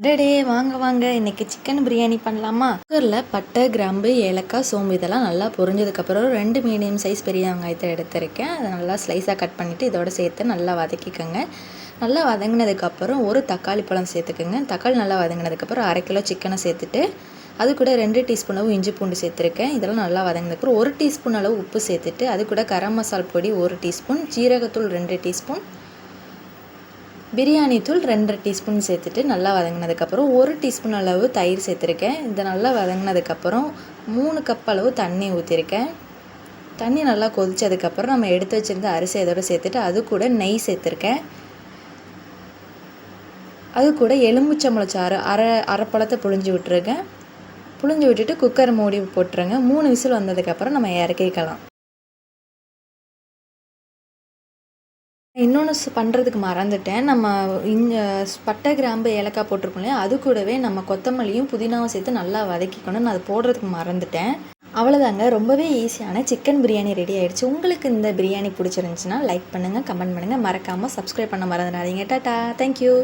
டே வாங்க வாங்க, இன்னைக்கு சிக்கன் பிரியாணி பண்ணலாமா? குக்கரில் பட்டை, கிராம்பு, ஏலக்காய், சோம்பு இதெல்லாம் நல்லா பொரிஞ்சதுக்கப்புறம் 2 மீடியம் சைஸ் பெரிய வெங்காயத்தை எடுத்திருக்கேன். அதை நல்லா ஸ்லைஸாக கட் பண்ணிவிட்டு இதோட சேர்த்து நல்லா வதக்கிக்கோங்க. நல்லா வதங்கினதுக்கப்புறம் ஒரு தக்காளி பழம் சேர்த்துக்குங்க. தக்காளி நல்லா வதங்கினதுக்கப்புறம் 1/2 கிலோ சிக்கனை சேர்த்துட்டு அது கூட 2 டீஸ்பூன் அளவு இஞ்சி பூண்டு சேர்த்துருக்கேன். இதெல்லாம் நல்லா வதங்கினதுக்கப்புறம் 1 டீஸ்பூன் அளவு உப்பு சேர்த்துட்டு அது கூட கரம் மசால் பொடி 1 டீஸ்பூன், ஜீரகத்தூள் 2 டீஸ்பூன், பிரியாணி தூள் 2 டீஸ்பூன் சேர்த்துட்டு நல்லா வதங்கினதுக்கப்புறம் 1 டீஸ்பூன் அளவு தயிர் சேர்த்துருக்கேன். இதை நல்லா வதங்கினதுக்கப்புறம் 3 கப் அளவு தண்ணி ஊற்றிருக்கேன். தண்ணி நல்லா கொதித்ததுக்கப்புறம் நம்ம எடுத்து வச்சுருந்த அரிசி இதோட சேர்த்துட்டு அது கூட நெய் சேர்த்துருக்கேன். அது கூட எலுமிச்சம்பழச்சாறு அரை பழத்தை புழிஞ்சு விட்டுருக்கேன். புழிஞ்சு விட்டுட்டு குக்கர் மூடி போட்டுருங்க. 3 விசில் வந்ததுக்கப்புறம் நம்ம இறக்கிக்கலாம். இன்னொன்று பண்ணுறதுக்கு மறந்துட்டேன். நம்ம பட்டை, கிராம்பு, ஏலக்காய் போட்டிருக்கோம் இல்லையா, அது கூடவே நம்ம கொத்தமல்லியும் புதினாவும் சேர்த்து நல்லா வதக்கிக்கணும். நான் அது போடுறதுக்கு மறந்துட்டேன். அவ்வளோதாங்க, ரொம்பவே ஈஸியான சிக்கன் பிரியாணி ரெடி ஆகிடுச்சு. உங்களுக்கு இந்த பிரியாணி பிடிச்சிருந்துச்சுன்னா லைக் பண்ணுங்கள், கமெண்ட் பண்ணுங்கள், மறக்காமல் சப்ஸ்கிரைப் பண்ண மறந்துடாதீங்க. Tata, thank you.